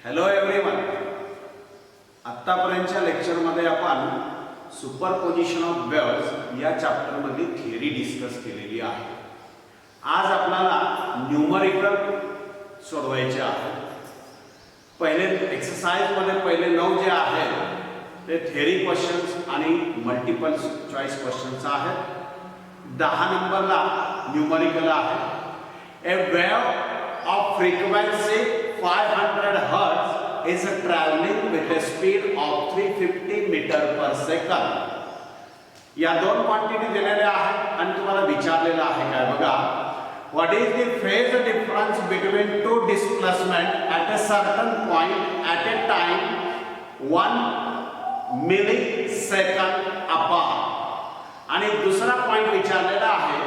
Hello everyone, आत्तापर्यंतच्या लेक्चरमध्ये आपण सुपरपोजिशन ऑफ वेव्हज या चॅप्टरमधली थिअरी डिस्कस केलेली आहे. आज आपल्याला न्यूमरिकल सोडवायचे आहे. पहिले एक्सरसाइजमध्ये पहिले 9 जे आहेत ते थिअरी क्वेश्चन्स आणि मल्टिपल चॉईस क्वेश्चन्स आहेत. 10 नंबरला न्यूमरिकल आहे. ए wave of frequency 500 Hz is traveling with a speed of 350 meter per second. या दोन क्वांटिटी दिलेल्या आहेत आणि तुम्हाला विचारलेलं आहे काय बघा, what is the phase difference between two displacement at a certain point at a time 1 millisecond apart. आणि दुसरा पॉइंट विचारलेला आहे,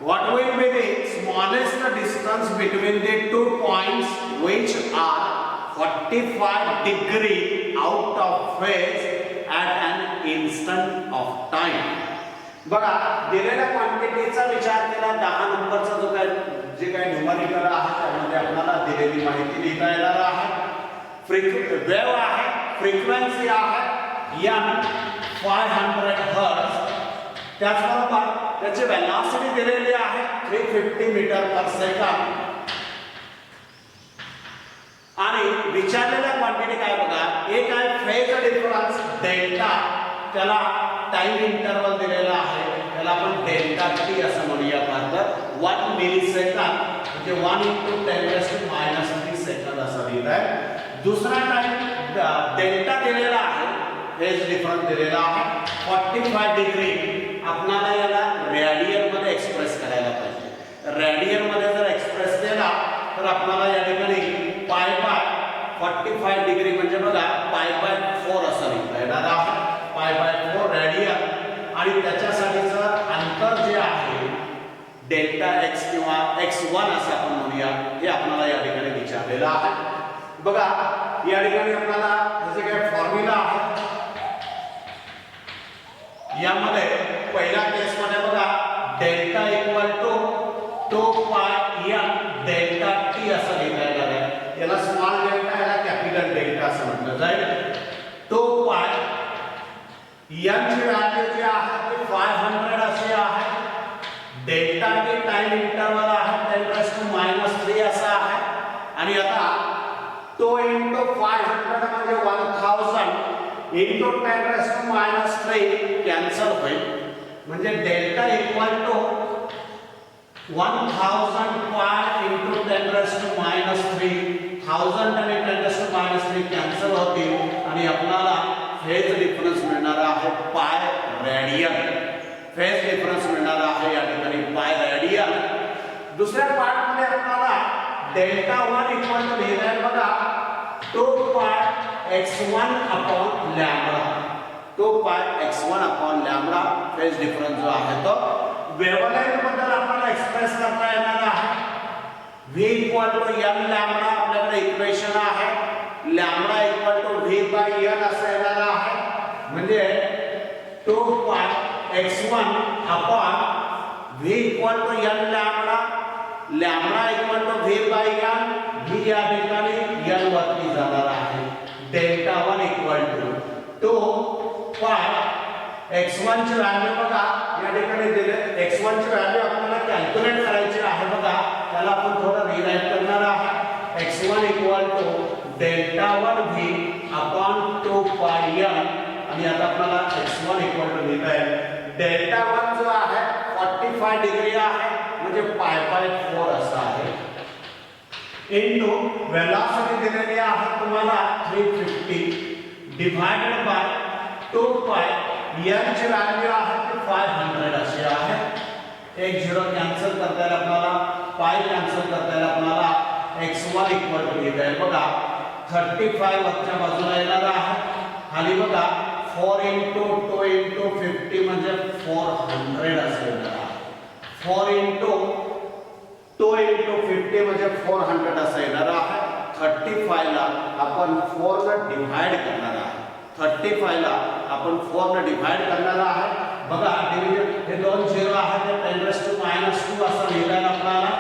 what will be the smallest distance between the two points which are 45 degree out of phase at an instant of time. बघा, दिलेल्या क्वांटिटीचा विचार केला. 10 नंबरचा जो काय जे काय न्यूमरिकल आहे त्यामध्ये आपल्याला दिलेली माहिती लिहिता येणार आहे. वेव्ह आहे, फ्रिक्वेन्सी आहे n 500 हर्ट्ज, त्याचबरोबर त्याची वेलोसिटी दिलेली आहे 350 मीटर पर सेकंड. आणि विचारलेल्या क्वांटिटी काय बघा, एक आहे फेज डिफरन्स डेल्टा, त्याला टाइम इंटरवल दिलेला आहे, त्याला आपण डेल्टा टी असं म्हणूया. अर्थात 1 मिलीसेकंड म्हणजे 1 × 10⁻³ सेकंद असं लिहिलं आहे. दुसरा टाइम डेल्टा दिलेला आहे, फेज डिफरन्स दिलेला आहे 45 डिग्री. आपल्याला याला रेडियन मध्ये एक्सप्रेस करायला पाहिजे. रेडियन मध्ये जर एक्सप्रेस केला तर आपल्याला या ठिकाणी पाय 45 डिग्री म्हणजे बघा π/4 असं लिहिता येणार आहे. π/4 रेडियन. आणि त्याच्यासाठीचं अंतर जे आहे डेल्टा x किंवा x1 असं आपण म्हणूया, हे आपल्याला या ठिकाणी विचारलेलं आहे. बघा, या ठिकाणी आपल्याला जसे काय फॉर्म्युला आहे, यामध्ये पहिल्या केस मध्ये बघा delta equal to 2πn delta T असं लिहिता येणार आहे. याला स्मॉल डेल्टा, याला कॅपिटल डेल्टा असं म्हटलं जाईल. 2π n ची व्हॅल्यू जी आहे ती 500 अशी आहे. डेल्टा टी टाइम इंटरवल आहे 10⁻³ असा आहे. आणि आता 2 × 500 म्हणजे 1000 × 10⁻³ कॅन्सल होईल. म्हणजे डेल्टा इक्वल टू 1000 pi × 10⁻³ 1000 आणि 10⁻³ कॅन्सल होतील आणि आपल्याला फेज डिफरन्स मिळणार आहे पाय रेडियन. फेज डिफरन्स मिळणार आहे या ठिकाणी पाय रेडियन. दुसऱ्या पार्ट मध्ये आपल्याला डेल्टा 1 इक्वल टू लिहिलंय बघा 2πx1/λ. 2πx1/λ फेज डिफरन्स जो आहे तो वेव्हलेंथ बद्दल आपल्याला एक्सप्रेस करता येणार आहे. v = n लॅम्बडा आपल्याकडे इक्वेशन आहे. लॅम्बडा = v/n असं येणार आहे. म्हणजे 2πx1/v = n लॅम्बडा, लॅम्बडा = v/n. v या ठिकाणी n वरती जाणार आहे. डेल्टा 1 = 2π x1 ची व्हॅल्यू बघा या ठिकाणी दिले. x1 ची व्हॅल्यू आपल्याला कॅल्क्युलेट करायची आहे. बघा, त्याला आपण थोडं रिराइट करणार आहे. x1 = delta 1v / 2πn. आणि आता आपल्याला x1 = लिहिता आहे डेल्टा 1 जो आहे 45 डिग्री आहे म्हणजे π/4 असा आहे. इनटू वेलोसिटी दिलेली आहे तुम्हाला 350 डिवाइडेड बाय 2π. n ची व्हॅल्यू आहे ती 500 अशी आहे. 1 0 कॅन्सल करता येईल आपल्याला, पाय कॅन्सल करता येईल आपल्याला. x1 = लिहिता येईल बघा 35 वरच्या बाजूला येणार आहे. खाली बघा 4 × 2 × 50 म्हणजे 400 असं येणार आहे. 4 × 2 × 50 म्हणजे 400 असं येणार आहे. 35 ला आपण 4 ने डिवाइड करणार आहे. 35 ला आपण 4 ने डिवाइड करणार आहे. बघा, डिव्हिजन हे 2 0 आहे ते 10⁻² असं लिहिलं आपल्याला.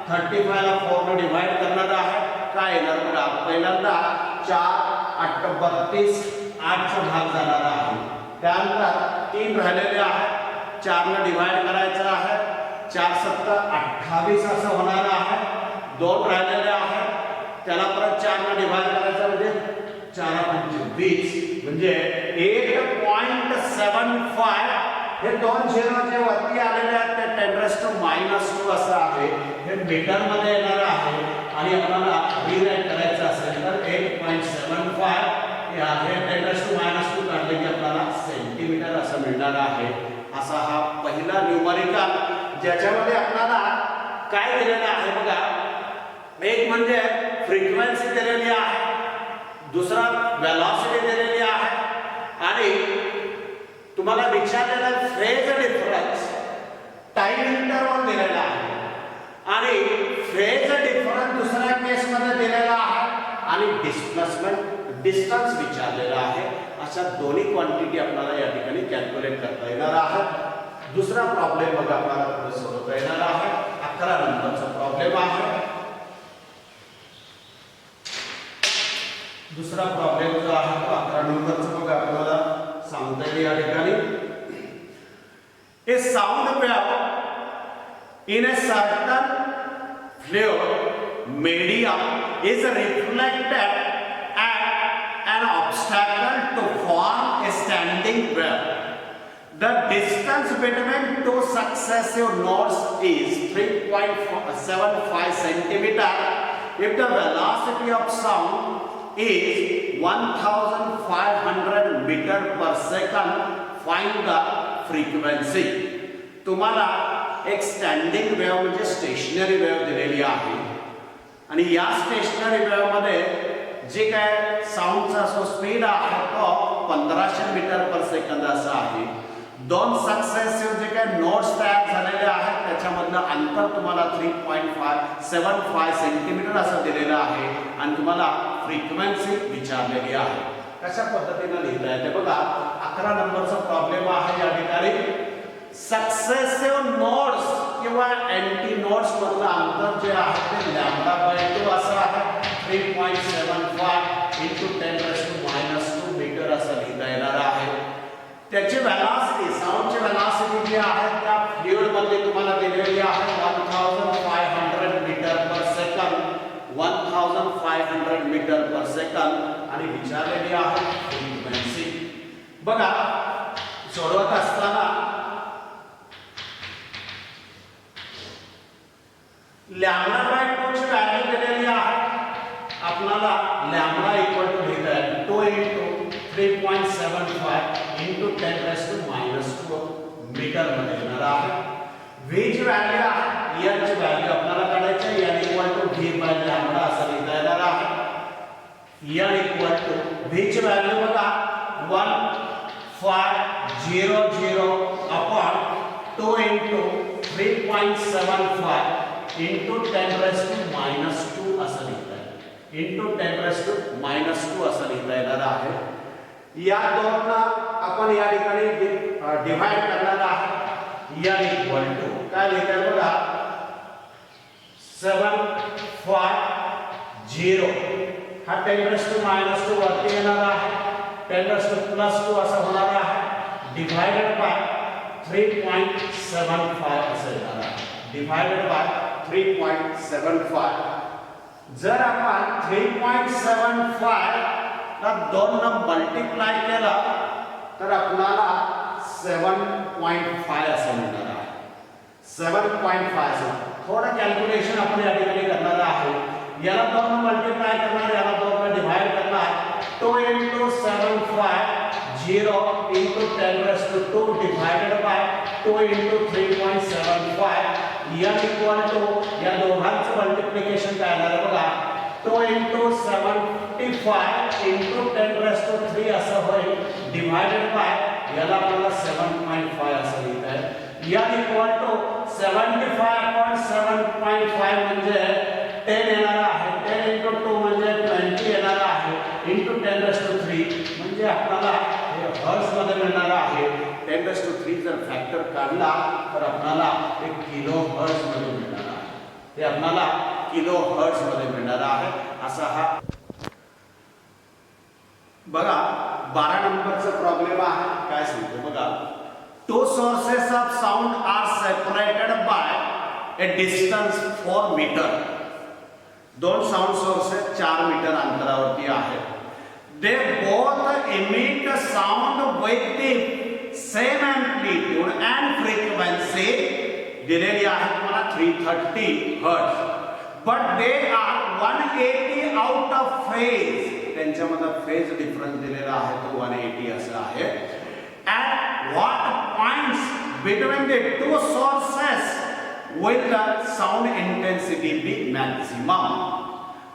35 ला 4 ने डिवाइड करणार आहे. काय येणार बघा. पहिल्यांदा 4 8 32 8 चा भाग जाणार आहे. त्यानंतर 3 राहिलेले आहेत, 4 ने डिवाइड करायचं आहे, 4 7 28 असं होणार आहे. 2 राहिलेले आहेत, त्याला परत 4 ने डिवाइड करायचं म्हणजे 4 5 20 म्हणजे 8.75. हे 2 झिरो जे वरती आलेले आहेत ते 10⁻² असं आहे. हे मीटर मध्ये येणार आहे आणि आपल्याला रिराईट करायचं असेल तर 8.75 हे आहे. 10⁻² काढले की आपल्याला सेंटीमीटर असं मिळणार आहे. असा हा पहिला न्यूमरिकल ज्याच्यामध्ये आपल्याला काय दिलेलं आहे बघा. एक म्हणजे फ्रिक्वेन्सी दिलेली आहे, दुसरा वेलॉसिटी दिलेली आहे आणि तुम्हाला विचारलेला फेज डिफरन्स टाइम इंटरवल दिलेला आहे आणि फेज डिफरन्स दुसऱ्या केस मध्ये दिलेला आहे आणि डिस्प्लेसमेंट डिस्टन्स विचारलेला आहे. अशा दोन्ही क्वांटिटी आपल्याला या ठिकाणी कॅल्क्युलेट करता येणार आहे. दुसरा प्रॉब्लेम बघा आपल्याला पुढे सोडवता येणार आहे. 11 नंबरचा प्रॉब्लेम आहे. दुसरा प्रॉब्लेम जो आहे तो 11 नंबरचा बघा आपल्याला सांगता येईल या ठिकाणी. A sound wave in a certain fluid medium is reflected at an obstacle to form a standing wave. The distance between two successive nodes is 3.75 centimeter. If the velocity of sound is 1500 meter per second, find the frequency. तुम्हाला एक standing wave म्हणजे stationery wave दिलेली आहे आणि या stationery wave मध्ये जे काय साऊंडचा जो स्पीड आहे तो 1500 मीटर पर सेकंद असा आहे. दोन सक्सेसिव्ह जे काय नोड्स तयार झालेले आहेत त्याच्यामधलं अंतर तुम्हाला 3.75 सेंटीमीटर असं दिलेलं आहे आणि तुम्हाला फ्रिक्वेन्सी विचारलेली आहे. कशा पद्धतीने लिहिता येते बघा. 11 नंबरचा प्रॉब्लेम आहे या ठिकाणी. सक्सेसिव्ह नोड्स किंवा एंटी नोड्स मधलं अंतर जे आहे ते λ/2 असं आहे. 3.75 × 10⁻² मीटर असं लिहिता येणार आहे. त्याची वेलॉसिटी साऊंडची वेलॉसिटी जी आहे त्या फ्लुइड मध्ये तुम्हाला दिलेली आहे 1500 metre per second. 1500 metre per second आणि विचारलेली आहे फ्रिक्वेन्सी. बघा सोडवत असताना λ/2 ची व्हॅल्यू दिलेली आहे. आपल्याला λ लिहिता आहे 2 × 3.75 × 10⁻² मीटर मध्ये येणार आहे. v ची व्हॅल्यू आहे n ची व्हॅल्यू आपल्याला काढायची आहे. n v/λ असं लिहिता येणार आहे. n v ची व्हॅल्यू बघा 1500 अपॉन 2 × 3.75 × 10⁻² असं लिहिता आहे. × 10⁻² असं लिहिता येणार आहे. या दोनला आपण या ठिकाणी डिवाइड करणार आहे. n काय लिहिता आहे बघा 750 हा 10⁻² वरती येणार आहे. 10⁻² असं होणार आहे. डिवाइडेड बाय 3.75 असं येणार आहे. Divided by 3.75. जर आपण 3.75 ला 2 ने मल्टिप्लाय केला तर आपल्याला 7.5 असं मिळणार आहे. 7.5 थोडं कॅल्क्युलेशन आपण या ठिकाणी करणार आहे. याला 2 ने मल्टिप्लाय करणार, याला 2 ने डिवाइड करणार. 2 × 750 × 10⁻² डिवाइडेड बाय 2 × 3.75 n या दोघांचं मल्टिप्लिकेशन काय येणार बघा 2 × 75 × 10⁻³ असं होईल. डिवाइडेड बाय याला आपल्याला 7.5 असं लिहिता आहे. n 75/7.5 म्हणजे 10 येणार आहे. 10 × 2 म्हणजे 20 येणार आहे. × 10⁻³ म्हणजे आपल्याला हे हर्ट्ज मध्ये मिळणार आहे. 10⁻³ जर फॅक्टर काढला तर आपल्याला 1 किलो हर्ट्ज मध्ये मिळणार आहे. ते आपल्याला किलो हर्ट्ज मध्ये मिळणारा आहे. असा हा बघा 12 नंबरचा प्रॉब्लेम आहे. काय सांगतो बघा, two sources of sound are separated by a distance 4 metre. दोन साऊंड सोर्सेस 4 मीटर अंतरावरती आहेत. They both emit sound with the same amplitude and frequency. दिलेली आहे मला 330 hertz. But they are 180 out of phase. त्यांच्यामध्ये फेज डिफरन्स दिलेला आहे तो 180 असा आहे. At what points between the two sources will the sound intensity be maximum?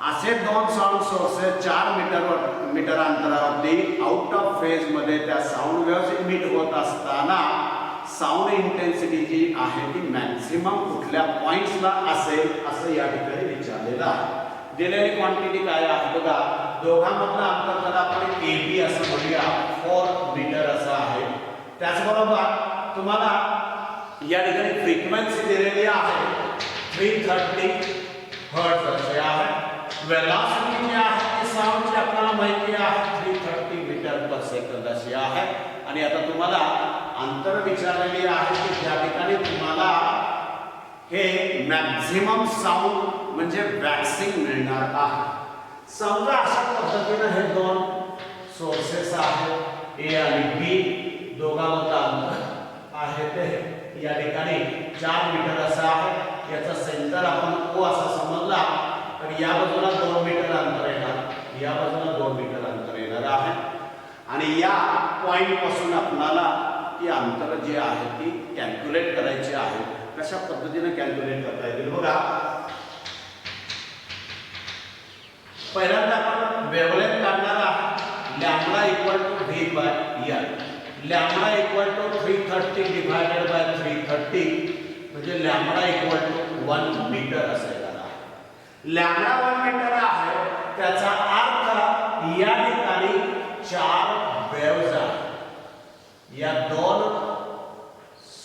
असे दोन साऊंड सोर्सेस 4 मीटर अंतरावरती आउट ऑफ फेज मध्ये त्या साऊंड वेव्हज इमिट होत असताना साऊंड इंटेन्सिटी जी आहे ती मॅक्सिमम कुठल्या पॉइंट्सला असेल असं या ठिकाणी विचारलेलं आहे. दिलेली क्वांटिटी काय आहे बघा, दोघांमधलं अंतर जर आपण AB असं म्हणूया 4 मीटर असं आहे. त्याचबरोबर तुम्हाला या ठिकाणी फ्रिक्वेन्सी दिलेली आहे 330 हर्ट्ज असे आहे. वेलॉसिटी जी आहे साऊंडची आपल्याला माहिती आहे 330 मीटर पर सेकंद अशी आहे. आणि आता तुम्हाला अंतर विचारलेली आहे की ज्या ठिकाणी तुम्हाला हे मॅक्झिमम साऊंड म्हणजे वॅक्सिंग मिळणार आहे. समजा अशा पद्धतीने हे दोन सोर्सेस आहेत ए आणि बी, दोघांमधलं अंतर आहे ते या ठिकाणी 4 मीटर असं आहे. याचा सेंटर आपण ओ असा समजला तर या बाजूला 2 मीटर अंतर येणार, या बाजूला 2 मीटर अंतर येणार आहे. आणि या पॉइंट पासून आपल्याला ती अंतर जे आहे ती कॅल्क्युलेट करायची आहे. कशा पद्धतीने कॅल्क्युलेट करता येईल बघा. पहिल्यांदा आपण वेव्हलेंथ काढणार आहोत. Lambda equal to v by n. Lambda equal to 330 divided by 330 म्हणजे लॅम्बडा इक्वल टू 1 मीटर असेल. लॅम्बडा 1 मीटर आहे. त्याचा अर्थ या ठिकाणी 4 वेव्हज आहेत. या दोन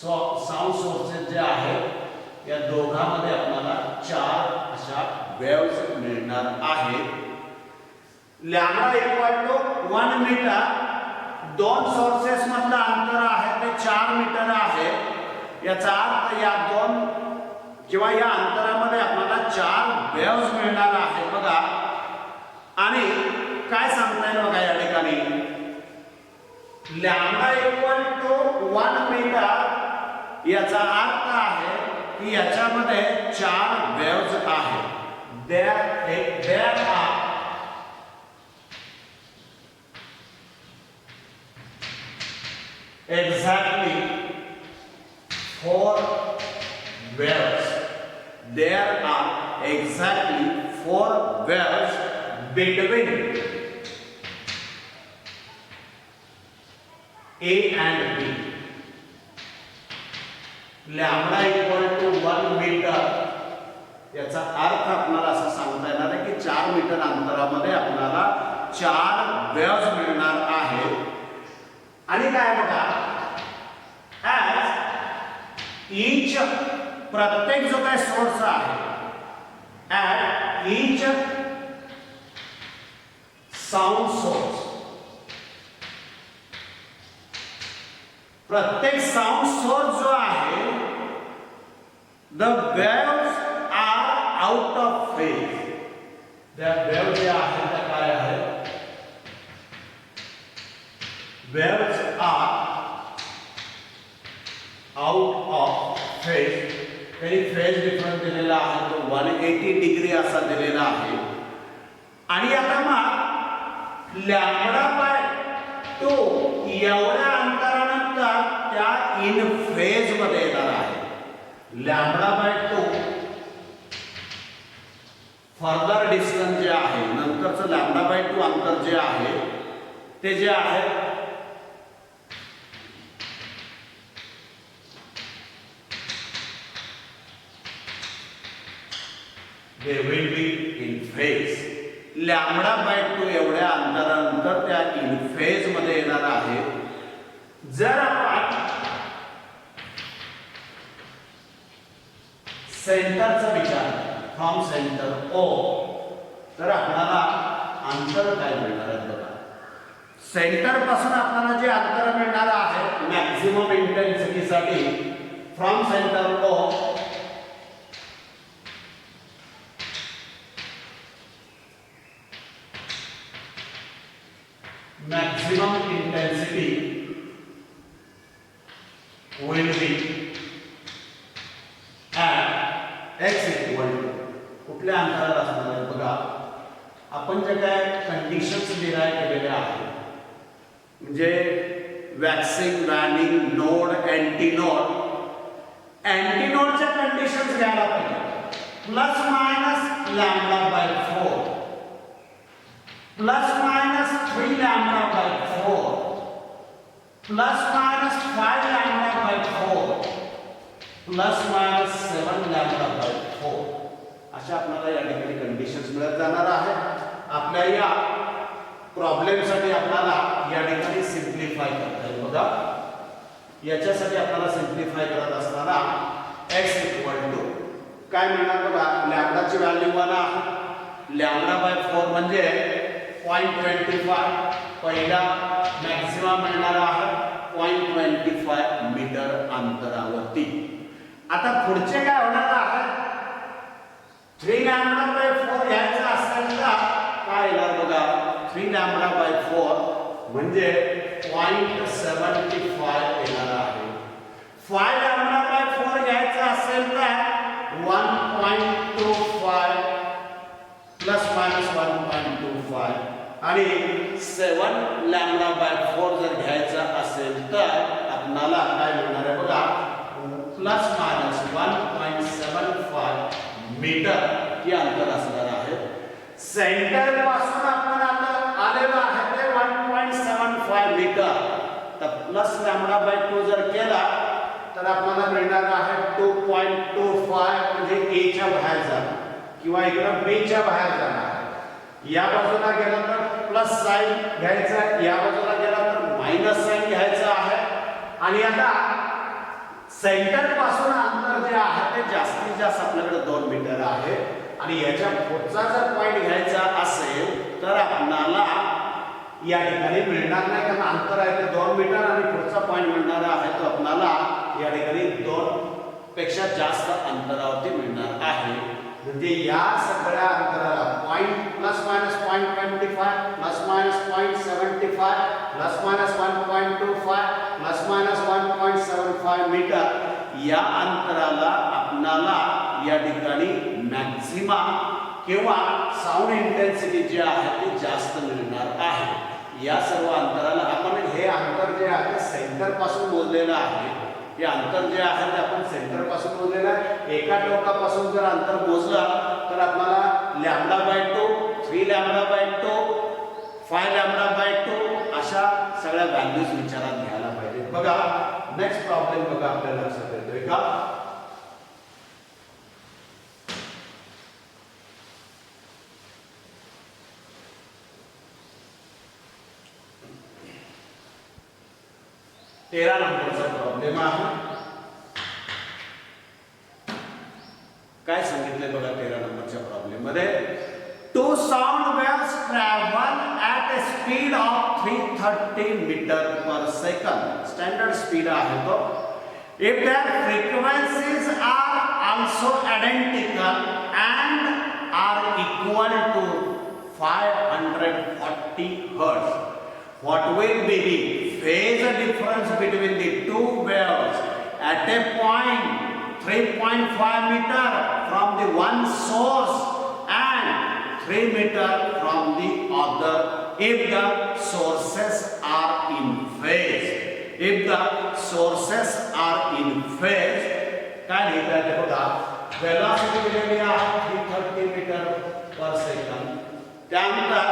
साऊंड सोर्सेस जे आहेत या दोघांमध्ये आपल्याला 4 अशा वेव्हज मिळणार आहेत. Lambda equal to 1 metre. दोन सोर्सेस मधलं अंतर आहे ते 4 मीटर आहे. याचा अर्थ या दोन किंवा या अंतरामध्ये आपल्याला 4 वेव्हज मिळणार आहे बघा. आणि काय सांगता येईल बघा या ठिकाणी लॅम्बडा इक्वल टू 1 मीटर याचा अर्थ आहे की याच्यामध्ये 4 वेव्हज आहेत. There are exactly 4 waves. There are exactly 4 waves between A and B. Lambda equal to 1 metre याचा अर्थ आपल्याला असं सांगता येणार आहे की 4 मीटर अंतरामध्ये आपल्याला 4 वेव्हज मिळणार आहेत. आणि काय बघा, ईच प्रत्येक जो काही सोर्स आहे ऍट ईच साऊंड सोर्स, प्रत्येक साऊंड सोर्स जो आहे the waves are out of phase. त्या वेव्ह जे आहे त्या काय आहे, waves are out of phase. काही फेज डिफरन्स दिलेला आहे तो 180 डिग्री असा दिलेला आहे. आणि आता मग लॅम्बडा बाय 2 एवढ्या अंतरानंतर त्या इन फेज मध्ये येणार आहे. लॅम्बडा बाय 2 फर्दर डिस्टन्स जे आहे, नंतरचं लॅम्बडा बाय 2 अंतर जे आहे ते जे आहे they will be in phase. Lambda by 2 एवढ्या अंतरानंतर त्या इन फेज मध्ये येणार आहे. जर आपण सेंटरचा विचार फ्रॉम सेंटर ओ, तर आपल्याला अंतर काय मिळणार आहे बघा. सेंटर पासून आपल्याला जे अंतर मिळणार आहे मॅक्झिमम इंटेन्सिटी साठी from centre O maximum intensity will be at x equal to कुठल्या अंतराला असणार आहे बघा. आपण जे काय कंडिशन्स डिराइव केलेले आहेत म्हणजे वॅक्सिंग, वॅनिंग, नोड, अँटीनोड. अँटीनोडच्या कंडिशन्स घ्यायला पाहिजे. Plus minus lambda by 4 plus minus 3 lambda by 4 plus minus 5 lambda by 4 plus minus 7 lambda by 4 अशा आपल्याला या ठिकाणी कंडिशन्स मिळत जाणार आहे. आपल्या या प्रॉब्लेम साठी आपल्याला या ठिकाणी सिम्प्लिफाय करता येईल बघा. याच्यासाठी आपल्याला सिम्प्लिफाय करत असताना x इक्वल टू काय मिळणार बघा. लॅम्बडाची व्हॅल्यू 1 आहे. लॅम्बडा बाय 4 म्हणजे 0.25 पहिला मॅक्सिमम मिळणार आहे 0.25 मीटर अंतरावरती. आता पुढचे काय होणार आहे 3 लॅम्बडा बाय 4 घ्यायचं असेल तर काय येणार बघा. 3 लॅम्बडा बाय 4 म्हणजे 0.75 येणार आहे. 5 लॅम्बडा बाय 4 घ्यायचं असेल तर 1.25 प्लस मायनस 1.25 आणि 7 लॅम्बडा बाय 4 जर घ्यायचा असेल तर आपल्याला काय मिळणार आहे बघा. प्लस मायनस 1.75 मीटर हे अंतर असणार आहे. सेंटर पासून आपण आता आलेलो आहे ते 1.75 मीटर. तर प्लस लॅम्बडा बाय 2 जर केला तर आपल्याला मिळणार आहे 2.25 म्हणजे a च्या बाहेर जाणार किंवा इकडं b च्या बाहेर जाणार. या बाजूला गेला तर प्लस साइन घ्यायचा, या बाजूला गेला तर मायनस साइन घ्यायचा आहे. आणि आता सेंटर पासून अंतर जे आहे ते जास्तीत जास्त आपल्याकडे 2 मीटर आहे. आणि याच्या पुढचा जर पॉइंट घ्यायचा असेल तर आपल्याला या ठिकाणी मिळणार नाही कारण अंतर आहे ते 2 मीटर आणि पुढचा पॉइंट मिळणार आहे तो आपल्याला या ठिकाणी 2 पेक्षा जास्त अंतरावरती मिळणार आहे. म्हणजे या सगळ्या अंतराला point plus minus 0.25 plus minus 0.75 plus minus 1.25 plus minus 1.75 metre या अंतराला आपल्याला या ठिकाणी मॅक्झिमा किंवा साऊंड इंटेन्सिटी जी आहे ती जास्त मिळणार आहे. या सर्व अंतराला आपण हे अंतर जे आहे सेंटर पासून मोजलेलं आहे. हे अंतर जे आहे ते आपण सेंटर पासून मोजलेलं आहे. एका टोकापासून जर अंतर मोजलं तर आपल्याला lambda by 2, 3 lambda by 2, 5 lambda by 2 अशा सगळ्या व्हॅल्यूज विचारात घ्यायला पाहिजे. बघा नेक्स्ट प्रॉब्लेम बघा आपल्याला लक्षात येतोय का. तेरा नंबरचा प्रॉब्लेम आहे. काय सांगितलंय बघा 13 नंबरच्या प्रॉब्लेम मध्ये. Two sound waves travel at a speed of 330 metre per second. Standard speed आहे तो. If their frequencies are also identical and are equal to 540 hertz, what will be the phase difference between the two waves at a point 3.5 meter from the one source and 3 meter from the other if the sources are in phase. If the sources are in phase, काय लिहिता ते बघा. Velocity दिलेली आहे 330 metre per second. त्यानंतर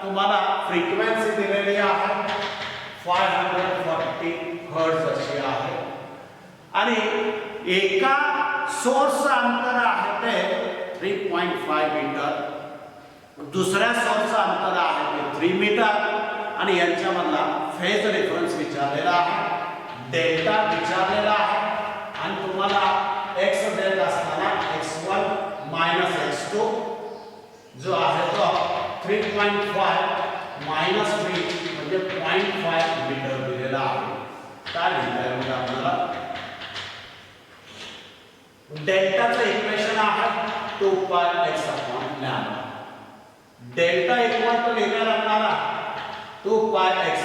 तुम्हाला frequency दिलेली आहे 540 हर्ट्ज अशी आहे आणि एका सोर्सचं अंतर आहे ते 3.5 मीटर, दुसऱ्या सोर्सचं अंतर आहे ते 3 मीटर आणि यांच्यामधला फेज डिफरन्स विचारलेला आहे, डेल्टा विचारलेला आहे आणि तुम्हाला x देत असताना x1 - आपल्याला डेल्टाचं इक्वेशन आहे 2πx/λ. डेल्टा इक्वल टू लिहिणार आपल्याला 2πx,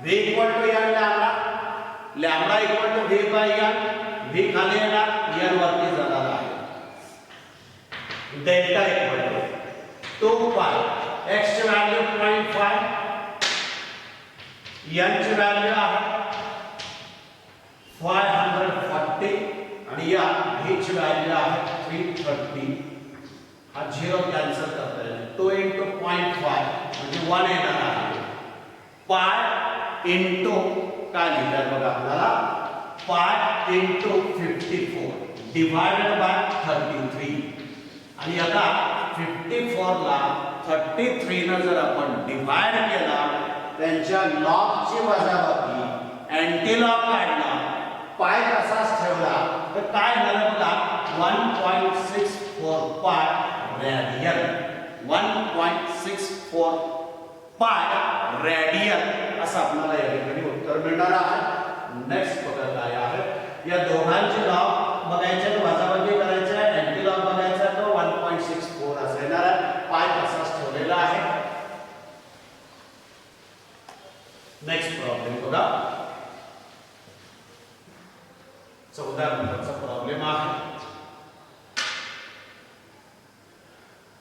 v equal to n लॅम्बडा, lambda equal to v by n, v खाली येणार n वरती जाणार आहे. डेल्टा इक्वल टू 2π, x ची व्हॅल्यू 0.5, n ची व्हॅल्यू आहे 540 आणि या v ची व्हॅल्यू आहे 330. हा 0 कॅन्सल करता येईल. 2 × 0.5 म्हणजे 1 येणार आहे. पाय इंटू काय लिहितात बघा आपल्याला, पाय इंटू 54 डिवायडेड बाय 33. आणि आता 54 ला 33 ने जर आपण डिवाइड केला, त्यांच्या लॉगची वजाबाकी, अँटी लॉग काढला, पाय तसाच ठेवला तर काय झालं बघा, 1.64 पाय रेडियन. 1.64 पाय रेडियन असं आपल्याला या ठिकाणी उत्तर मिळणार आहे. नेक्स्ट बघा काय आहे, या दोघांचे लॉग बघायचे, वजाबाकी करायचे, अँटी लॉग बघायचा, तो 1.64 असं येणार आहे. पाय तसाच ठेवलेला आहे. नेक्स्ट प्रॉब्लेम बघा, 14 नंबरचा प्रॉब्लेम आहे.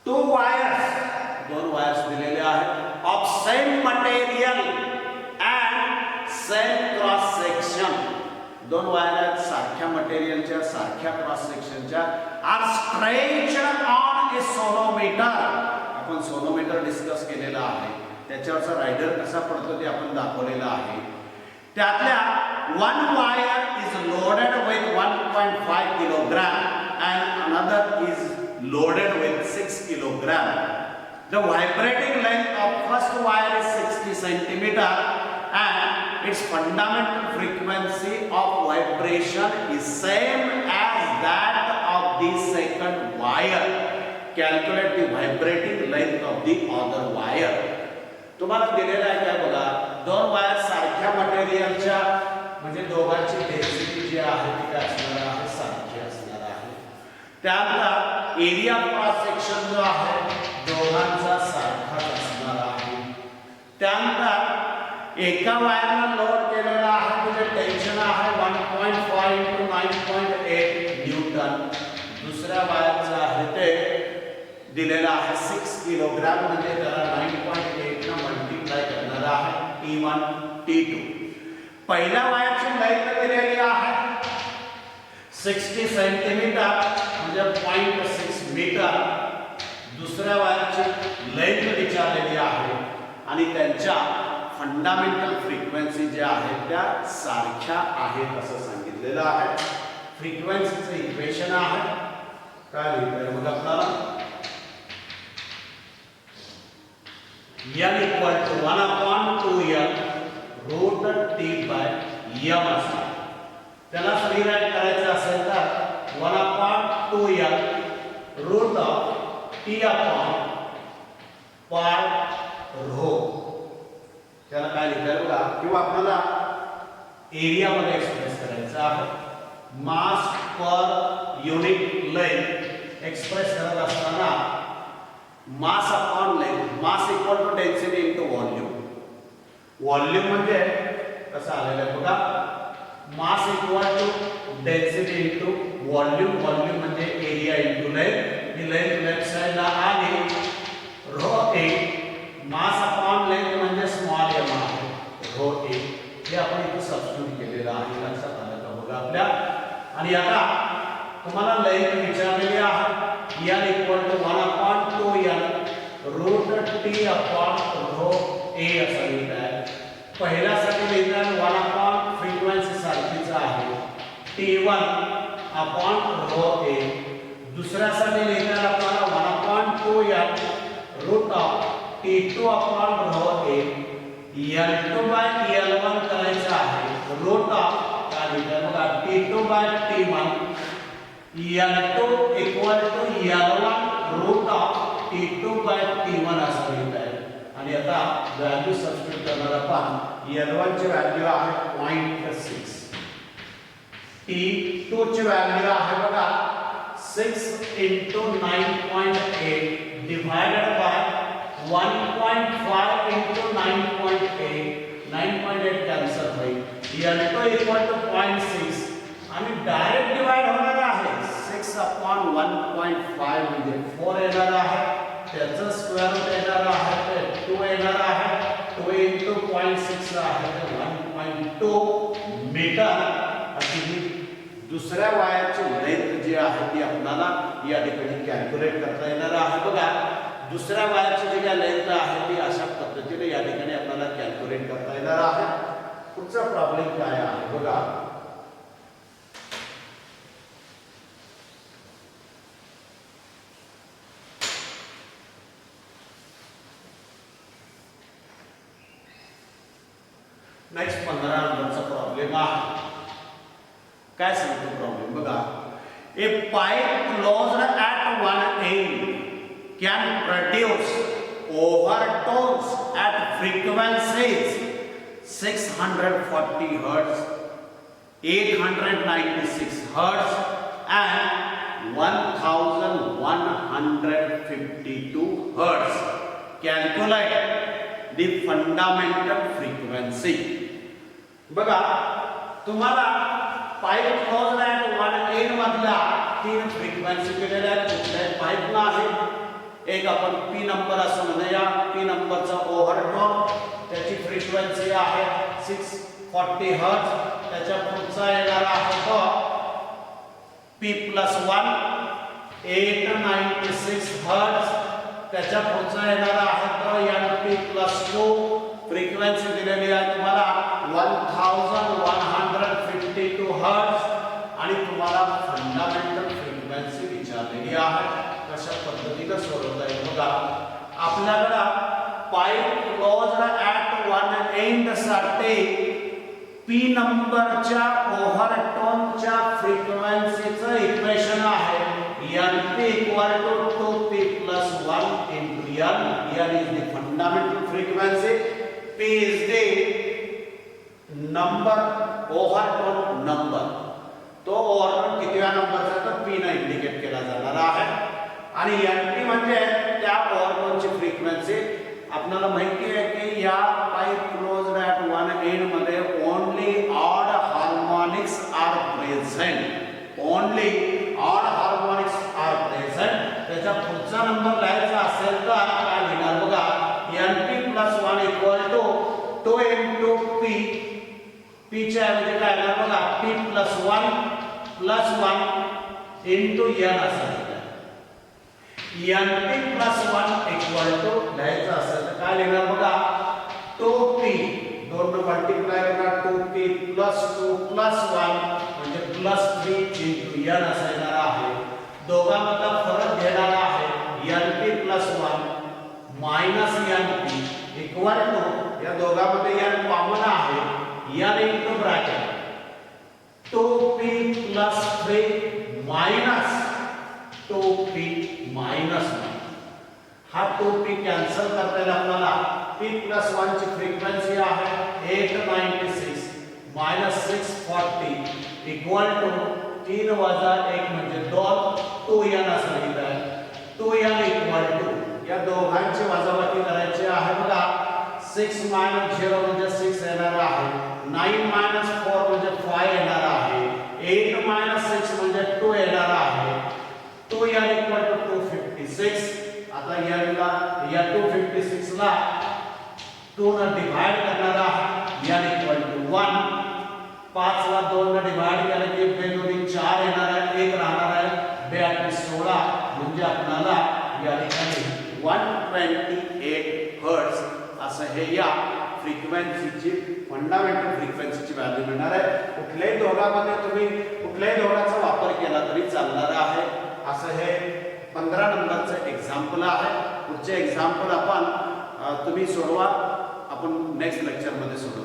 दोन वायर्स दिलेले आहेत of same material and same cross section. दोन वायर आहेत सारख्या मटेरियलच्या, सारख्या क्रॉस सेक्शनच्या, are stretched on a sonometer. आपण सोनोमीटर डिस्कस केलेला आहे, त्याच्यावरचा रायडर कसा पडतो ते आपण दाखवलेला आहे. त्यातल्या one wire is loaded with 1.5 kilogram and another is loaded with 6 kilogram. The vibrating length of first wire is 60 centimeter and its fundamental frequency of vibration is same as that of the second wire. Calculate the vibrating length of the other wire. तुम्हाला दिलेला आहे काय बघा, दोन wire सारख्या मटेरियलच्या, म्हणजे दोघांची डेन्सिटी जी आहे ती काय असणार आहे, सारखी असणार आहे. त्यानंतर एरिया क्रॉस सेक्शन जो आहे दोघांचा सारखाच असणार आहे. त्यानंतर एका वायरला लोड केलेला आहे, म्हणजे टेन्शन आहे 1.5 × 9.8 न्यूटन. दुसऱ्या वायरचा आहे ते दिलेला आहे 6 किलोग्राम, म्हणजे त्याला 9.8 ने मल्टिप्लाय करणार आहे T1 T2. पहिल्या वायरची लेंथ दिलेली आहे 60 सेंटीमीटर म्हणजे 0.6 मीटर. दुसऱ्या वायरची लेंथ विचारलेली आहे आणि त्यांच्या फंडामेंटल फ्रिक्वेन्सी ज्या आहेत त्या सारख्या आहेत असं सांगितलेलं आहे. फ्रिक्वेन्सीचं इक्वेशन आहे काय लिहितंय मग आपल्याला, n equal to 1/2l root T/m असणार. त्याला रिराइट करायचं असेल तर 1/2l root T/π/ρ. त्याला काय लिहिता बघा, किंवा आपल्याला एरिया मध्ये एक्सप्रेस करायचं आहे. Mass per unit length express करत असताना mass upon length, mass equal to density into volume. Volume म्हणजे कसं आलेलं आहे बघा, mass equal to density into volume. Volume म्हणजे एरिया इंटू लेंथ. ही लेंथ लेफ्ट साइडला आली, rho A. Mass upon length म्हणजे स्मॉल एम आहे, रो ए. हे आपण इथे सबस्टिट्यूट केलेलं आहे, लक्षात आलं का बघा आपल्या. आणि आता तुम्हाला लेंथ विचारलेली आहे, n equal to 1/2l root T/ρ a असं लिहित आहे. पहिल्यासाठी लिहिताना 1 फ्रिक्वेन्सी सारखीच आहे T1/ρ a. दुसऱ्यासाठी लिहिताना आपल्याला 1/2l root T2/ρ a. L2/L1 करायचं आहे, root काय लिहितात बघा T2/T1. L2 equal to L1 root T2/T1 असं लिहित आहे. आणि आता व्हॅल्यू सबस्टिट्यूट करणार आपण. L1 ची व्हॅल्यू आहे 0.6 T2 ची व्हॅल्यू आहे बघा 6 into 9.8 divided by 1.5 into 9.8 9.8 cancel होईल L2 equal to 0.6 आणि डायरेक्ट डिवाइड होणार आहे 6 upon 1.5 म्हणजे 4 येणार आहे त्याचं स्क्वेअर रूट येणार आहे ते 2 येणार आहे 2 into 0.6 आहे ते 1.2 मीटर अशी ही दुसऱ्या वायरची लेंथ जी आहे ती आपल्याला या ठिकाणी कॅल्क्युलेट करता येणार आहे बघा दुसऱ्या वायरची जी काय लेंथ आहे ती अशा पद्धतीने या ठिकाणी आपल्याला कॅल्क्युलेट करता येणार आहे पुढचा प्रॉब्लेम काय आहे बघा नेक्स्ट 15 नंबरचा प्रॉब्लेम आहे काय सांगतो प्रॉब्लेम बघा a pipe closed at one end can produce overtones at frequencies 640 hertz 896 hertz and 1152 hertz calculate the fundamental frequency बघा तुम्हाला pipe close at one end मधल्या तीन फ्रिक्वेन्सी दिलेल्या आहेत कुठल्याही पाइपला आहे एक आपण पी नंबर असं म्हणूया पी नंबरचा ओव्हरटोन त्याची फ्रिक्वेन्सी आहे 640 हर्ट्ज त्याच्या पुढचा येणार आहे तो P+1 896 हर्ट्ज त्याच्या पुढचा येणार आहे तो NP+2 फ्रिक्वेन्सी दिलेली आहे तुम्हाला 1152 हर्ट्ज आणि तुम्हाला फंडामेंटल फ्रिक्वेन्सी विचारलेली आहे कशा पद्धतीने सोडवता येईल बघा आपल्याकडे pipe closed at one end साठी पी नंबरच्या ओव्हरटोनच्या फ्रिक्वेन्सीचं इक्वेशन आहे NP equal to 2p+1 into n n is the fundamental frequency p is the number overtone number तो ओव्हरटोन कितव्या नंबरचा तर p ने इंडिकेट केला जाणार आहे आणि NP म्हणजे त्या ओव्हरटोनची फ्रिक्वेन्सी आपल्याला माहिती आहे की या pipe closed at one end मध्ये only odd harmonics are present only odd harmonics are present त्याचा पुढचा नंबर लिहायचा असेल तर काय लिहिणार बघा NP+1 equal to 2 into p p च्या ऐवजी काय लिहिणार बघा P+1 +1 into n असेल NP+1 equal to लिहायचं असेल तर काय लिहिणार बघा 2p दोन मल्टिप्लाय करणार 2p +2 +1 म्हणजे +3 into n असणार आहे दोघांमधला फरक घेणार आहे NP+1 -NP इक्वल टू या दोघांमध्ये n कॉमन आहे n into bracket 2p+3 -2p -1 हा 2p कॅन्सल करता येईल आपल्याला p+1 ची फ्रिक्वेन्सी आहे 896 -640 इक्वल टू 3 वजा 1 म्हणजे 2 2n असं लिहिलं आहे 2n इक्वल टू या दोघांची वजाबाकी करायची आहे बघा 6 - 0 म्हणजे 6 येणार आहे 9 - 4 म्हणजे 5 येणार आहे 8 - 6 म्हणजे 2 येणार आहे 2n इक्वल टू 256 आता याला या 256 ला 2 ने डिवाइड करणार आहे n इक्वल टू 1 5 ला 2 ने डिवाइड केलं की 2 2 4 येणार आहे 1 राहणार आहे 2 8 16 म्हणजे आपल्याला या ठिकाणी 128 हर्ट्ज असं हे या फ्रिक्वेन्सीची फंडामेंटल फ्रिक्वेन्सीची व्हॅल्यू मिळणार आहे कुठल्याही दोघांमध्ये तुम्ही कुठल्याही दोघांचा वापर केला तरी चालणार आहे असं हे 15 नंबरचं एक्झाम्पल आहे पुढचे एक्झाम्पल आपण तुम्ही सोडवा आपण नेक्स्ट लेक्चर मध्ये सोडवू